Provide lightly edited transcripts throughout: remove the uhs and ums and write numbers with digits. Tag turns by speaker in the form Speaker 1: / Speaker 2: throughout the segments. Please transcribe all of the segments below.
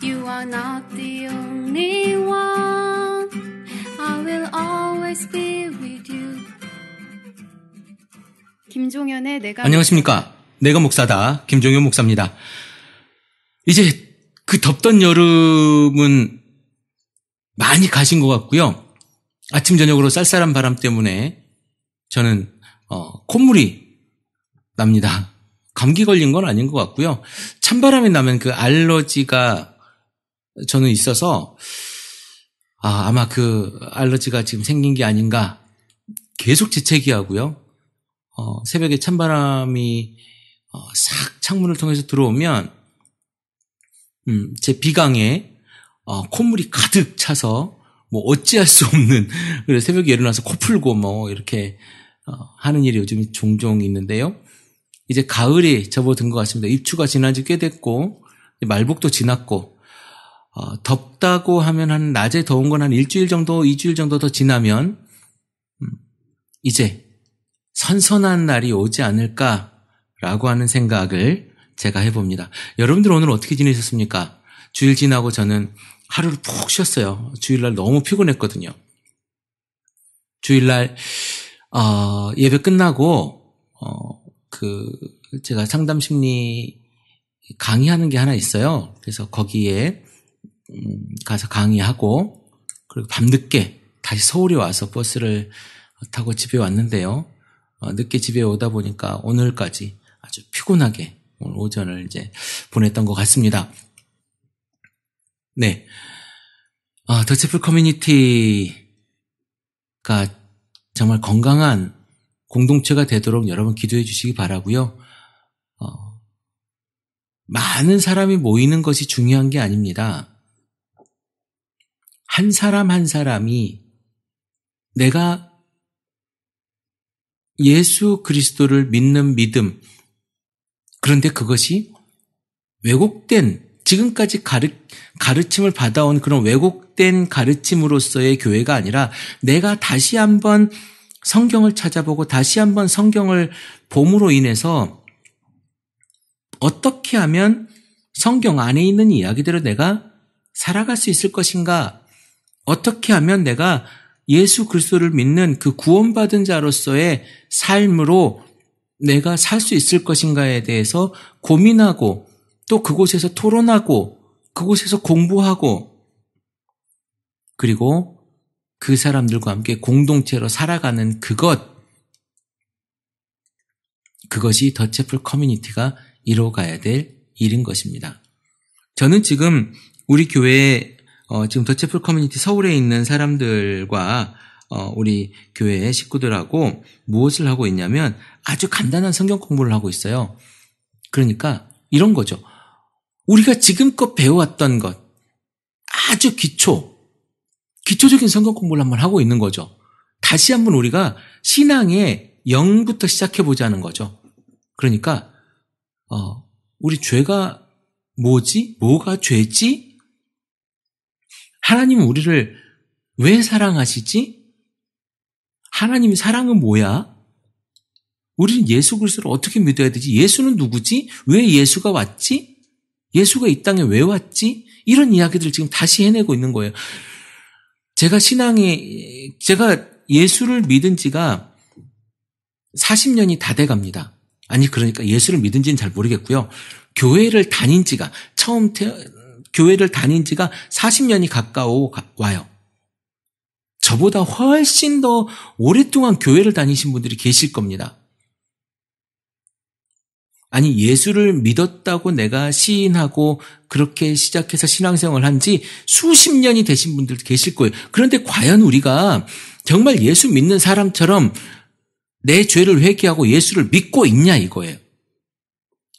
Speaker 1: You are not the only one. I will always be with you. 김종현의 내가
Speaker 2: 안녕하십니까. 내가 목사다. 김종현 목사입니다. 이제 그 덥던 여름은 많이 가신 것 같고요. 아침 저녁으로 쌀쌀한 바람 때문에 저는 콧물이 납니다. 감기 걸린 건 아닌 것 같고요. 찬바람이 나면 그 알러지가 저는 있어서 아마 그 알러지가 지금 생긴 게 아닌가 계속 재채기하고요. 새벽에 찬바람이 싹 창문을 통해서 들어오면 제 비강에 콧물이 가득 차서 뭐 어찌할 수 없는, 그래서 새벽에 일어나서 코 풀고 뭐 이렇게 하는 일이 요즘 종종 있는데요. 이제 가을이 접어든 것 같습니다. 입추가 지난 지 꽤 됐고 말복도 지났고 덥다고 하면 한 낮에 더운 건 한 일주일 정도, 2주일 정도 더 지나면 이제 선선한 날이 오지 않을까라고 하는 생각을 제가 해봅니다. 여러분들 오늘 어떻게 지내셨습니까? 주일 지나고 저는 하루를 푹 쉬었어요. 주일날 너무 피곤했거든요. 주일날 예배 끝나고 제가 상담심리 강의하는 게 하나 있어요. 그래서 거기에 가서 강의하고 그리고 밤늦게 다시 서울에 와서 버스를 타고 집에 왔는데요. 늦게 집에 오다 보니까 오늘까지 아주 피곤하게 오늘 오전을 이제 보냈던 것 같습니다. 네. 더체플 커뮤니티가 정말 건강한 공동체가 되도록 여러분 기도해 주시기 바라고요. 많은 사람이 모이는 것이 중요한 게 아닙니다. 한 사람 한 사람이 내가 예수 그리스도를 믿는 믿음, 그런데 그것이 왜곡된, 지금까지 가르침을 받아온 그런 왜곡된 가르침으로서의 교회가 아니라 내가 다시 한번 성경을 찾아보고 다시 한번 성경을 봄으로 인해서 어떻게 하면 성경 안에 있는 이야기대로 내가 살아갈 수 있을 것인가, 어떻게 하면 내가 예수 그리스도를 믿는 그 구원받은 자로서의 삶으로 내가 살 수 있을 것인가에 대해서 고민하고 또 그곳에서 토론하고 그곳에서 공부하고 그리고 그 사람들과 함께 공동체로 살아가는 그것이 더체플 커뮤니티가 이뤄가야 될 일인 것입니다. 저는 지금 우리 교회에 지금 더체플 커뮤니티 서울에 있는 사람들과 우리 교회 식구들하고 무엇을 하고 있냐면 아주 간단한 성경 공부를 하고 있어요. 그러니까 이런 거죠. 우리가 지금껏 배워왔던 것, 아주 기초적인 성경 공부를 한번 하고 있는 거죠. 다시 한번 우리가 신앙의 0부터 시작해보자는 거죠. 그러니까 우리 죄가 뭐지? 뭐가 죄지? 하나님은 우리를 왜 사랑하시지? 하나님의 사랑은 뭐야? 우리는 예수 그리스도를 어떻게 믿어야 되지? 예수는 누구지? 왜 예수가 왔지? 예수가 이 땅에 왜 왔지? 이런 이야기들을 지금 다시 해내고 있는 거예요. 제가 예수를 믿은 지가 40년이 다 돼갑니다. 아니, 그러니까 예수를 믿은 지는 잘 모르겠고요. 교회를 다닌 지가 40년이 가까워 와요. 저보다 훨씬 더 오랫동안 교회를 다니신 분들이 계실 겁니다. 아니, 예수를 믿었다고 내가 시인하고 그렇게 시작해서 신앙생활을 한 지 수십 년이 되신 분들도 계실 거예요. 그런데 과연 우리가 정말 예수 믿는 사람처럼 내 죄를 회개하고 예수를 믿고 있냐 이거예요.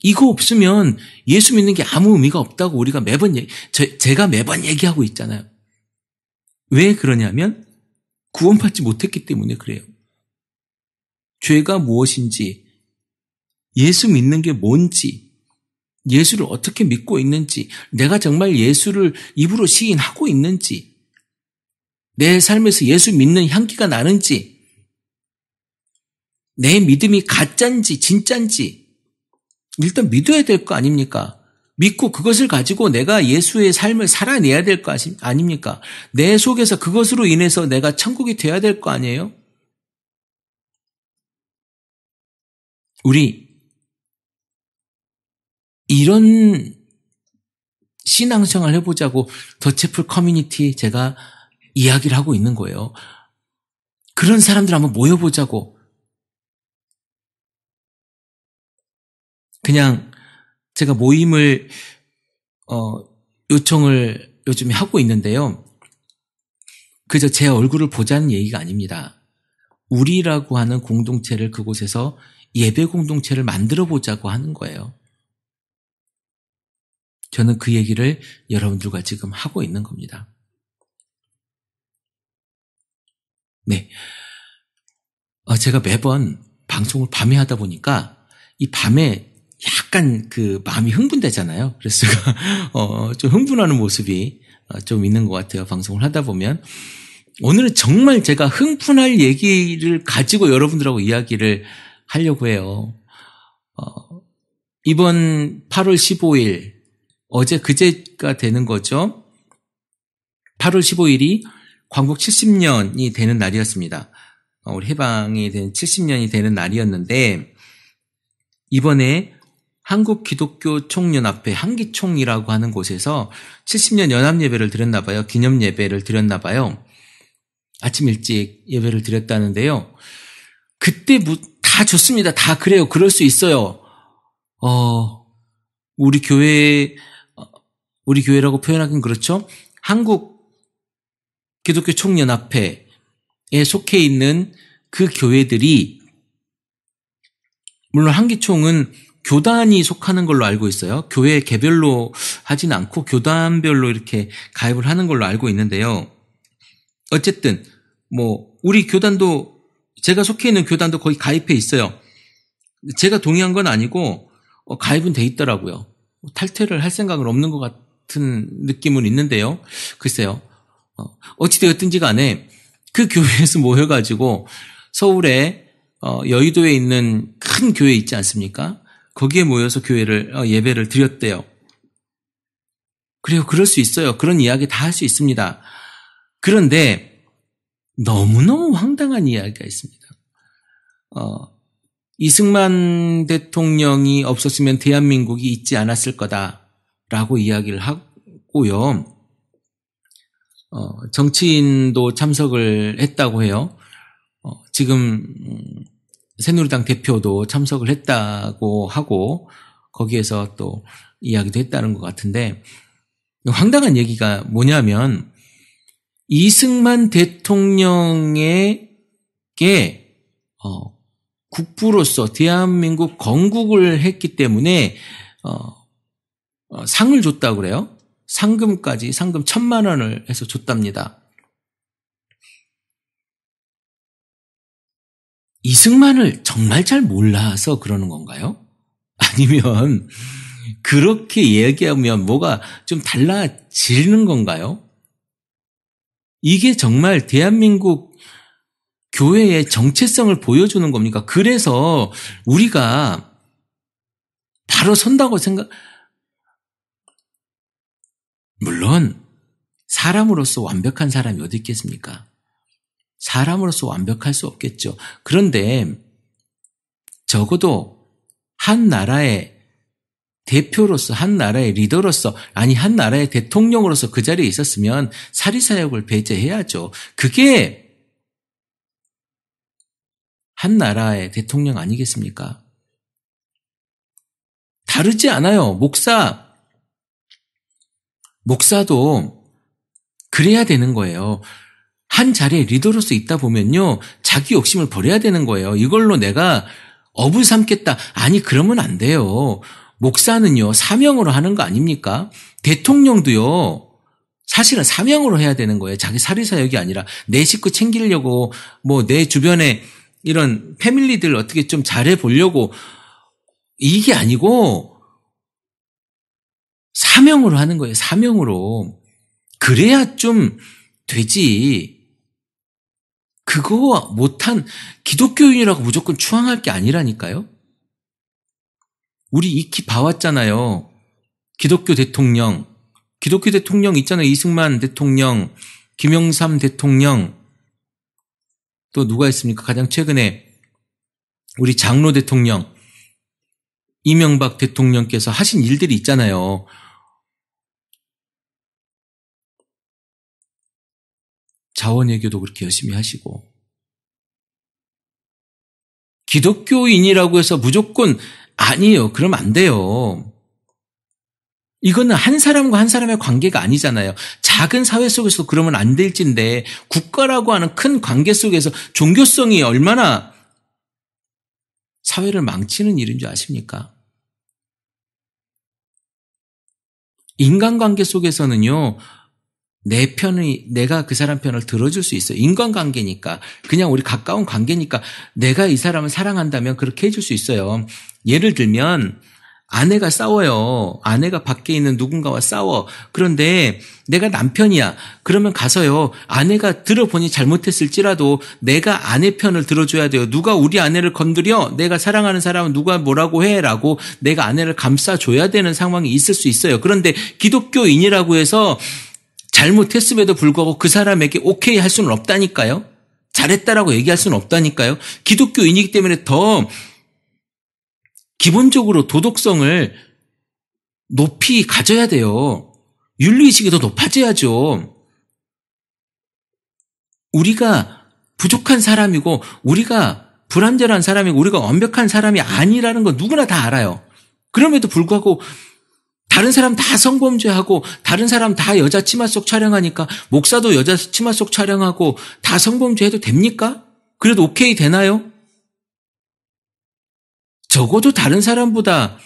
Speaker 2: 이거 없으면 예수 믿는 게 아무 의미가 없다고 우리가 제가 매번 얘기하고 있잖아요. 왜 그러냐면 구원받지 못했기 때문에 그래요. 죄가 무엇인지, 예수 믿는 게 뭔지, 예수를 어떻게 믿고 있는지, 내가 정말 예수를 입으로 시인하고 있는지, 내 삶에서 예수 믿는 향기가 나는지, 내 믿음이 가짜인지 진짜인지 일단 믿어야 될 거 아닙니까? 믿고 그것을 가지고 내가 예수의 삶을 살아내야 될 거 아닙니까? 내 속에서 그것으로 인해서 내가 천국이 돼야 될 거 아니에요? 우리 이런 신앙생활 해보자고 더체풀 커뮤니티 제가 이야기를 하고 있는 거예요. 그런 사람들 한번 모여보자고. 그냥 제가 모임을 요청을 요즘에 하고 있는데요. 그저 제 얼굴을 보자는 얘기가 아닙니다. 우리라고 하는 공동체를 그곳에서 예배 공동체를 만들어 보자고 하는 거예요. 저는 그 얘기를 여러분들과 지금 하고 있는 겁니다. 네. 제가 매번 방송을 밤에 하다 보니까 이 밤에 약간 그 마음이 흥분되잖아요. 그래서 제가 좀 흥분하는 모습이 좀 있는 것 같아요. 방송을 하다 보면. 오늘은 정말 제가 흥분할 얘기를 가지고 여러분들하고 이야기를 하려고 해요. 이번 8월 15일, 어제 그제가 되는 거죠. 8월 15일이 광복 70년이 되는 날이었습니다. 우리 해방이 된 70년이 되는 날이었는데, 이번에 한국기독교총연합회 한기총이라고 하는 곳에서 70년 연합예배를 드렸나 봐요. 기념예배를 드렸나 봐요. 아침 일찍 예배를 드렸다는데요. 그때 다 좋습니다. 다 그래요. 그럴 수 있어요. 우리 교회라고 표현하긴 그렇죠. 한국기독교총연합회에 속해 있는 그 교회들이, 물론 한기총은 교단이 속하는 걸로 알고 있어요. 교회 개별로 하진 않고 교단별로 이렇게 가입을 하는 걸로 알고 있는데요. 어쨌든 우리 교단도, 제가 속해 있는 교단도 거기 가입해 있어요. 제가 동의한 건 아니고 가입은 돼 있더라고요. 탈퇴를 할 생각은 없는 것 같은 느낌은 있는데요. 글쎄요. 어찌되었든지 간에 그 교회에서 모여가지고 서울에 여의도에 있는 큰 교회 있지 않습니까? 거기에 모여서 예배를 드렸대요. 그래요. 그럴 수 있어요. 그런 이야기 다 할 수 있습니다. 그런데 너무너무 황당한 이야기가 있습니다. 이승만 대통령이 없었으면 대한민국이 있지 않았을 거다라고 이야기를 하고요. 정치인도 참석을 했다고 해요. 지금 새누리당 대표도 참석을 했다고 하고 거기에서 또 이야기도 했다는 것 같은데, 황당한 얘기가 뭐냐면 이승만 대통령에게 국부로서 대한민국 건국을 했기 때문에 상을 줬다고 그래요. 상금 1,000만 원을 해서 줬답니다. 이승만을 정말 잘 몰라서 그러는 건가요? 아니면 그렇게 얘기하면 뭐가 좀 달라지는 건가요? 이게 정말 대한민국 교회의 정체성을 보여주는 겁니까? 그래서 우리가 바로 선다고 물론 사람으로서 완벽한 사람이 어디 있겠습니까? 사람으로서 완벽할 수 없겠죠. 그런데 적어도 한 나라의 대표로서, 한 나라의 리더로서, 아니 한 나라의 대통령으로서 그 자리에 있었으면 사리사욕을 배제해야죠. 그게 한 나라의 대통령 아니겠습니까? 다르지 않아요. 목사도 그래야 되는 거예요. 한 자리에 리더로서 있다 보면요, 자기 욕심을 버려야 되는 거예요. 이걸로 내가 업을 삼겠다. 아니, 그러면 안 돼요. 목사는요, 사명으로 하는 거 아닙니까? 대통령도요, 사실은 사명으로 해야 되는 거예요. 자기 사리사욕이 아니라 내 식구 챙기려고, 내 주변에 이런 패밀리들 어떻게 좀 잘해 보려고, 이게 아니고 사명으로 하는 거예요. 사명으로. 그래야 좀 되지. 그거 못한 기독교인이라고 무조건 추앙할 게 아니라니까요. 우리 익히 봐왔잖아요. 기독교 대통령 있잖아요. 이승만 대통령, 김영삼 대통령, 또 누가 있습니까? 가장 최근에 우리 장로 대통령, 이명박 대통령께서 하신 일들이 있잖아요. 자원외교도 그렇게 열심히 하시고. 기독교인이라고 해서 무조건 아니에요. 그러면 안 돼요. 이거는 한 사람과 한 사람의 관계가 아니잖아요. 작은 사회 속에서 그러면 안 될진데 국가라고 하는 큰 관계 속에서 종교성이 얼마나 사회를 망치는 일인 줄 아십니까? 인간관계 속에서는요. 내가 그 사람 편을 들어줄 수 있어요. 인간관계니까. 그냥 우리 가까운 관계니까 내가 이 사람을 사랑한다면 그렇게 해줄 수 있어요. 예를 들면 아내가 싸워요. 아내가 밖에 있는 누군가와 싸워. 그런데 내가 남편이야. 그러면 가서요. 아내가 들어보니 잘못했을지라도 내가 아내 편을 들어줘야 돼요. 누가 우리 아내를 건드려? 내가 사랑하는 사람은 누가 뭐라고 해? 라고 내가 아내를 감싸줘야 되는 상황이 있을 수 있어요. 그런데 기독교인이라고 해서 잘못했음에도 불구하고 그 사람에게 오케이 할 수는 없다니까요. 잘했다라고 얘기할 수는 없다니까요. 기독교인이기 때문에 더 기본적으로 도덕성을 높이 가져야 돼요. 윤리의식이 더 높아져야죠. 우리가 부족한 사람이고 우리가 불완전한 사람이고 우리가 완벽한 사람이 아니라는 건 누구나 다 알아요. 그럼에도 불구하고 다른 사람 다 성범죄하고 다른 사람 다 여자 치마 속 촬영하니까 목사도 여자 치마 속 촬영하고 다 성범죄해도 됩니까? 그래도 오케이 되나요? 적어도 다른 사람보다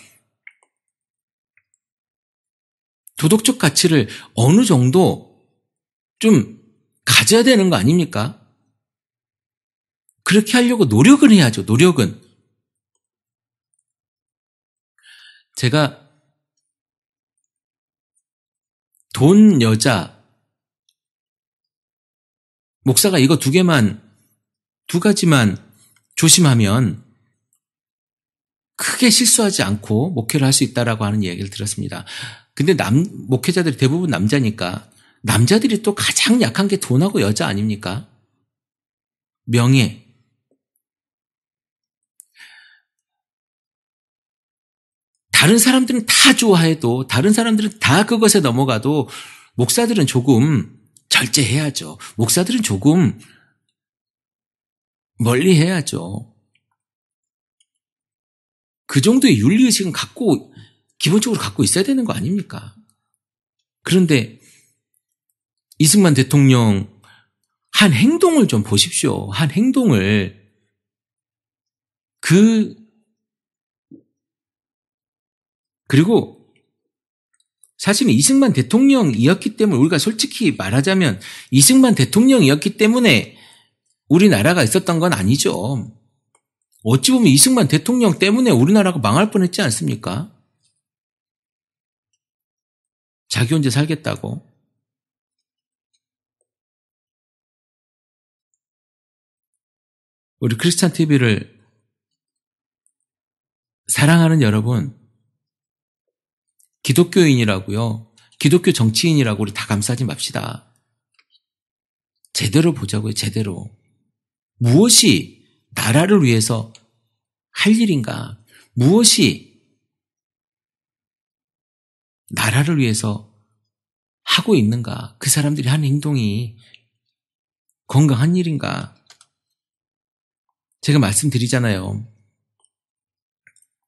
Speaker 2: 도덕적 가치를 어느 정도 좀 가져야 되는 거 아닙니까? 그렇게 하려고 노력은 해야죠. 노력은. 제가 돈, 여자, 목사가 이거 두 가지만 조심하면 크게 실수하지 않고 목회를 할 수 있다라고 하는 얘기를 들었습니다. 근데 목회자들이 대부분 남자니까 남자들이 또 가장 약한 게 돈하고 여자 아닙니까? 명예. 다른 사람들은 다 좋아해도 다른 사람들은 다 그것에 넘어가도 목사들은 조금 절제해야죠. 목사들은 조금 멀리 해야죠. 그 정도의 윤리의식은 기본적으로 갖고 있어야 되는 거 아닙니까? 그런데 이승만 대통령 한 행동을 좀 보십시오. 한 행동을. 그리고 사실은 이승만 대통령이었기 때문에 우리가 솔직히 말하자면 이승만 대통령이었기 때문에 우리나라가 있었던 건 아니죠. 어찌 보면 이승만 대통령 때문에 우리나라가 망할 뻔했지 않습니까? 자기 혼자 살겠다고. 우리 크리스찬 TV를 사랑하는 여러분, 기독교인이라고요. 기독교 정치인이라고 우리 다 감싸지 맙시다. 제대로 보자고요. 제대로. 무엇이 나라를 위해서 할 일인가? 무엇이 나라를 위해서 하고 있는가? 그 사람들이 하는 행동이 건강한 일인가? 제가 말씀드리잖아요.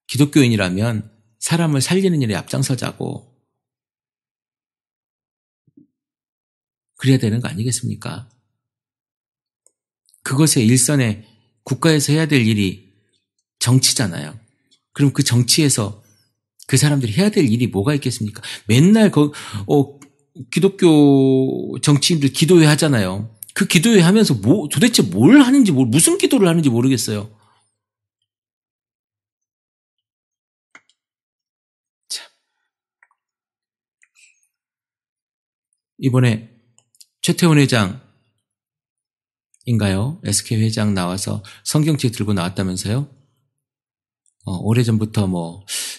Speaker 2: 기독교인이라면 사람을 살리는 일에 앞장서자고. 그래야 되는 거 아니겠습니까? 그것의 일선에 국가에서 해야 될 일이 정치잖아요. 그럼 그 정치에서 그 사람들이 해야 될 일이 뭐가 있겠습니까? 맨날 기독교 정치인들 기도회 하잖아요. 그 기도회 하면서 도대체 뭘 하는지, 무슨 기도를 하는지 모르겠어요. 참. 이번에 최태원 회장인가요? SK 회장 나와서 성경책 들고 나왔다면서요? 오래전부터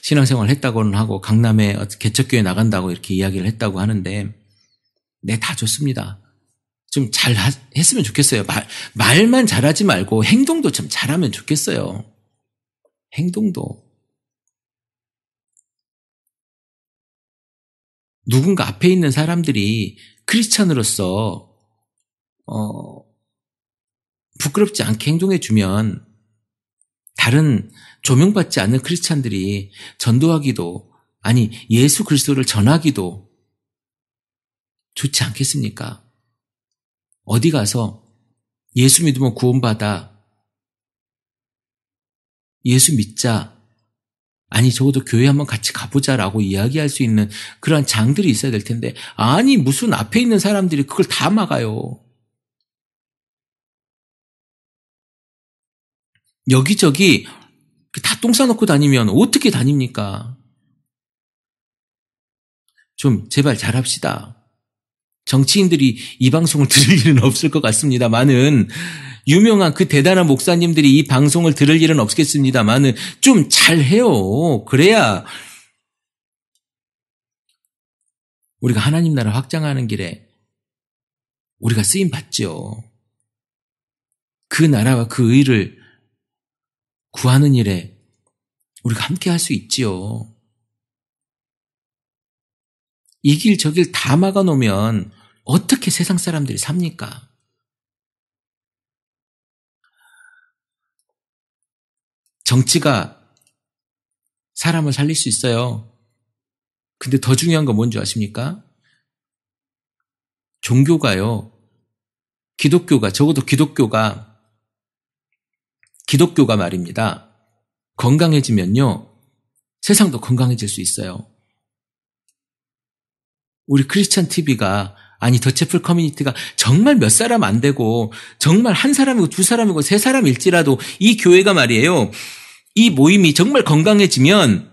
Speaker 2: 신앙생활 했다고는 하고 강남에 개척교회 나간다고 이렇게 이야기를 했다고 하는데 네, 다 좋습니다. 좀 잘 했으면 좋겠어요. 말만 잘하지 말고 행동도 좀 잘하면 좋겠어요. 행동도. 누군가 앞에 있는 사람들이 크리스찬으로서 부끄럽지 않게 행동해주면 다른 조명받지 않는 크리스찬들이 전도하기도 아니 예수 그리스도를 전하기도 좋지 않겠습니까? 어디 가서 예수 믿으면 구원받아, 예수 믿자, 아니 적어도 교회 한번 같이 가보자라고 이야기할 수 있는 그러한 장들이 있어야 될 텐데 아니 무슨 앞에 있는 사람들이 그걸 다 막아요. 여기저기 다 똥 싸놓고 다니면 어떻게 다닙니까? 좀 제발 잘합시다. 정치인들이 이 방송을 들을 일은 없을 것 같습니다만은 유명한 그 대단한 목사님들이 이 방송을 들을 일은 없겠습니다만은 좀 잘해요. 그래야 우리가 하나님 나라 확장하는 길에 우리가 쓰임 받죠. 그 나라와 그 의를 구하는 일에 우리가 함께 할 수 있지요. 이 길 저 길 다 막아놓으면 어떻게 세상 사람들이 삽니까? 정치가 사람을 살릴 수 있어요. 근데 더 중요한 건 뭔지 아십니까? 종교가요. 기독교가 적어도 기독교가 말입니다. 건강해지면요. 세상도 건강해질 수 있어요. 우리 크리스찬 TV가 아니 더채플 커뮤니티가 정말 몇 사람 안 되고 정말 한 사람이고 두 사람이고 세 사람일지라도 이 교회가 말이에요. 이 모임이 정말 건강해지면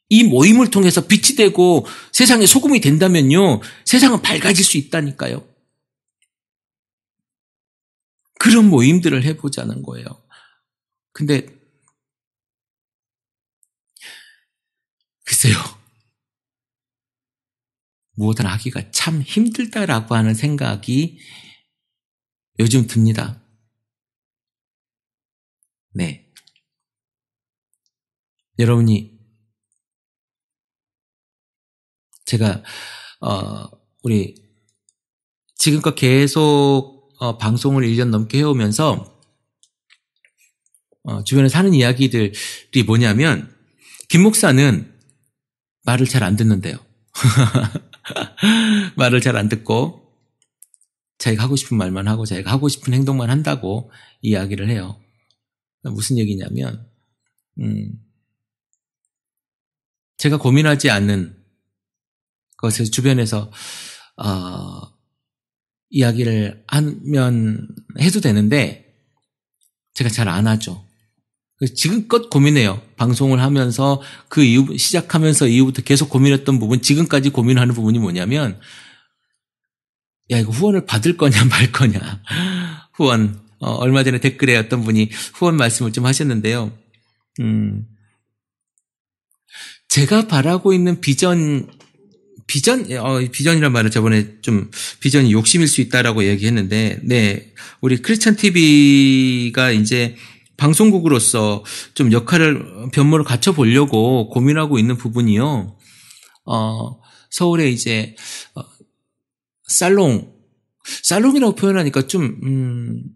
Speaker 2: 이 모임을 통해서 빛이 되고 세상에 소금이 된다면요. 세상은 밝아질 수 있다니까요. 그런 모임들을 해보자는 거예요. 근데 글쎄요. 무엇을 하기가 참 힘들다라고 하는 생각이 요즘 듭니다. 네. 여러분이 제가 우리 지금껏 계속 방송을 1년 넘게 해오면서 주변에서 하는 이야기들이 뭐냐면 김 목사는 말을 잘 안 듣는데요. 말을 잘 안 듣고 자기가 하고 싶은 말만 하고 자기가 하고 싶은 행동만 한다고 이야기를 해요. 무슨 얘기냐면 제가 고민하지 않는 것을 주변에서 이야기를 하면 해도 되는데 제가 잘 안 하죠. 지금껏 고민해요. 방송을 하면서 그 이후 시작하면서 이후부터 계속 고민했던 부분, 지금까지 고민하는 부분이 뭐냐면 야 이거 후원을 받을 거냐 말 거냐. 후원 얼마 전에 댓글에 어떤 분이 후원 말씀을 좀 하셨는데요. 제가 바라고 있는 비전이란 말을 저번에 좀 비전이 욕심일 수 있다라고 얘기했는데, 네, 우리 크리스찬 TV가 이제 방송국으로서 좀 역할을 변모를 갖춰보려고 고민하고 있는 부분이요. 서울에 이제 살롱이라고 표현하니까 좀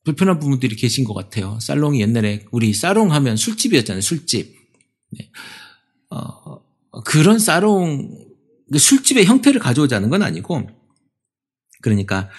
Speaker 2: 불편한 부분들이 계신 것 같아요. 살롱이 옛날에 우리 살롱 하면 술집이었잖아요. 술집. 네. 그런 술집의 형태를 가져오자는 건 아니고, 그러니까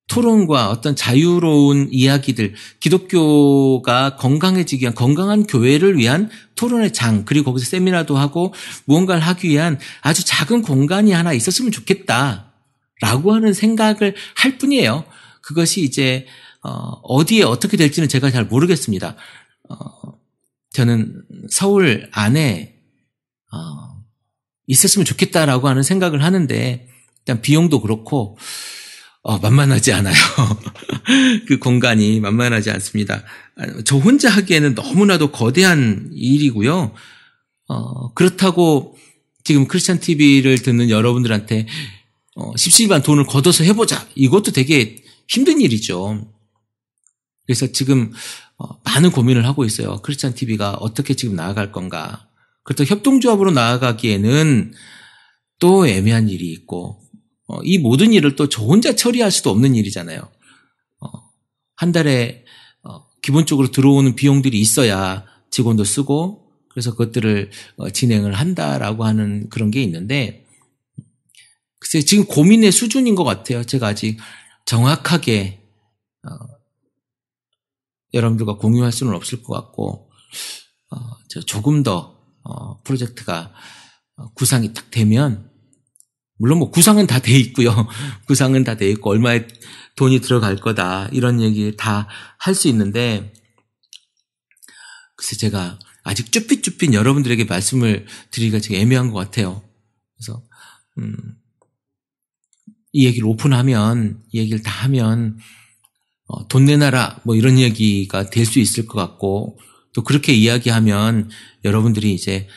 Speaker 2: 토론과 어떤 자유로운 이야기들, 기독교가 건강해지기 위한 건강한 교회를 위한 토론의 장, 그리고 거기서 세미나도 하고 무언가를 하기 위한 아주 작은 공간이 하나 있었으면 좋겠다라고 하는 생각을 할 뿐이에요. 그것이 이제 어디에 어떻게 될지는 제가 잘 모르겠습니다. 저는 서울 안에 있었으면 좋겠다라고 하는 생각을 하는데, 일단 비용도 그렇고 만만하지 않아요. 그 공간이 만만하지 않습니다. 저 혼자 하기에는 너무나도 거대한 일이고요. 그렇다고 지금 크리스찬 TV를 듣는 여러분들한테 십시일반 돈을 걷어서 해보자. 이것도 되게 힘든 일이죠. 그래서 지금 많은 고민을 하고 있어요. 크리스찬 TV가 어떻게 지금 나아갈 건가. 그렇다고 협동조합으로 나아가기에는 또 애매한 일이 있고 이 모든 일을 또 저 혼자 처리할 수도 없는 일이잖아요. 한 달에 기본적으로 들어오는 비용들이 있어야 직원도 쓰고 그래서 그것들을 진행을 한다라고 하는 그런 게 있는데 글쎄 지금 고민의 수준인 것 같아요. 제가 아직 정확하게 여러분들과 공유할 수는 없을 것 같고 조금 더 프로젝트가 구상이 딱 되면 물론 뭐 구상은 다 돼 있고요. 구상은 다 돼 있고 얼마의 돈이 들어갈 거다 이런 얘기 다 할 수 있는데 글쎄 제가 아직 쭈삣쭈삣 여러분들에게 말씀을 드리기가 지금 애매한 것 같아요. 그래서 이 얘기를 오픈하면 이 얘기를 다 하면 돈 내놔라 뭐 이런 얘기가 될 수 있을 것 같고 또 그렇게 이야기하면 여러분들이 이제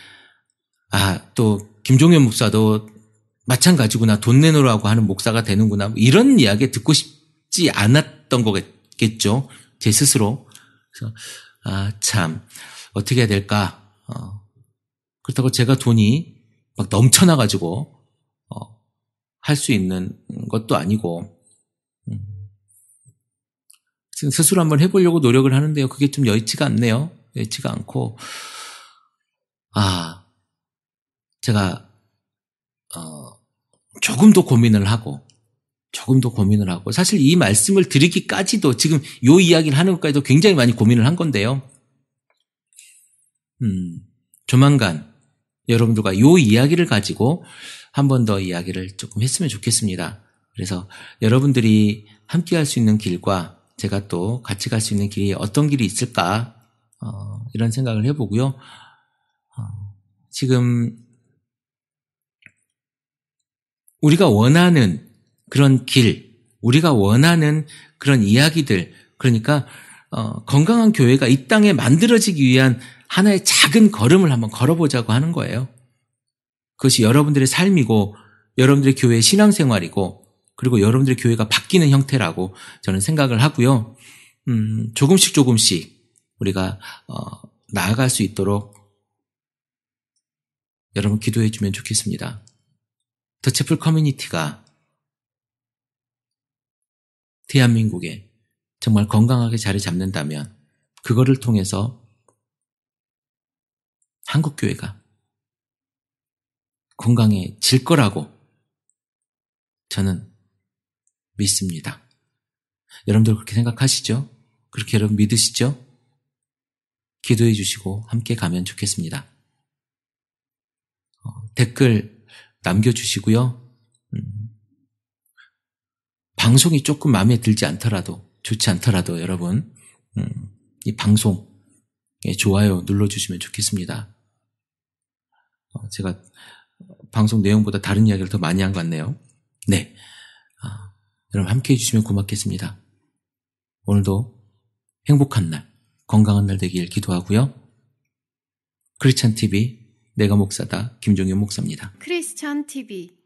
Speaker 2: 또 김종현 목사도 마찬가지구나 돈 내놓으라고 하는 목사가 되는구나 뭐 이런 이야기 듣고 싶지 않았던 거겠죠 제 스스로. 그래서 참 어떻게 해야 될까. 그렇다고 제가 돈이 막 넘쳐나가지고 할 수 있는 것도 아니고 스스로 한번 해보려고 노력을 하는데요. 그게 좀 여의치가 않네요. 여의치가 않고 제가 조금 더 고민을 하고 사실 이 말씀을 드리기까지도 지금 요 이야기를 하는 것까지도 굉장히 많이 고민을 한 건데요. 조만간 여러분들과 요 이야기를 가지고 한 번 더 이야기를 조금 했으면 좋겠습니다. 그래서 여러분들이 함께 할 수 있는 길과 제가 또 같이 갈 수 있는 길이 어떤 길이 있을까 이런 생각을 해보고요. 지금 우리가 원하는 그런 길, 우리가 원하는 그런 이야기들, 그러니까 건강한 교회가 이 땅에 만들어지기 위한 하나의 작은 걸음을 한번 걸어보자고 하는 거예요. 그것이 여러분들의 삶이고 여러분들의 교회의 신앙생활이고 그리고 여러분들의 교회가 바뀌는 형태라고 저는 생각을 하고요. 조금씩 우리가 나아갈 수 있도록 여러분 기도해 주면 좋겠습니다. 더 채플 커뮤니티가 대한민국에 정말 건강하게 자리 잡는다면 그거를 통해서 한국교회가 건강해질 거라고 저는 믿습니다. 여러분들 그렇게 생각하시죠? 그렇게 여러분 믿으시죠? 기도해 주시고 함께 가면 좋겠습니다. 댓글 남겨주시고요. 방송이 조금 마음에 들지 않더라도 좋지 않더라도 여러분 이 방송에 좋아요 눌러주시면 좋겠습니다. 제가 방송 내용보다 다른 이야기를 더 많이 한 것 같네요. 네, 여러분 함께 해주시면 고맙겠습니다. 오늘도 행복한 날, 건강한 날 되길 기도하고요. 크리스찬 TV 내가 목사다 김종현 목사입니다.
Speaker 1: 크리스찬 TV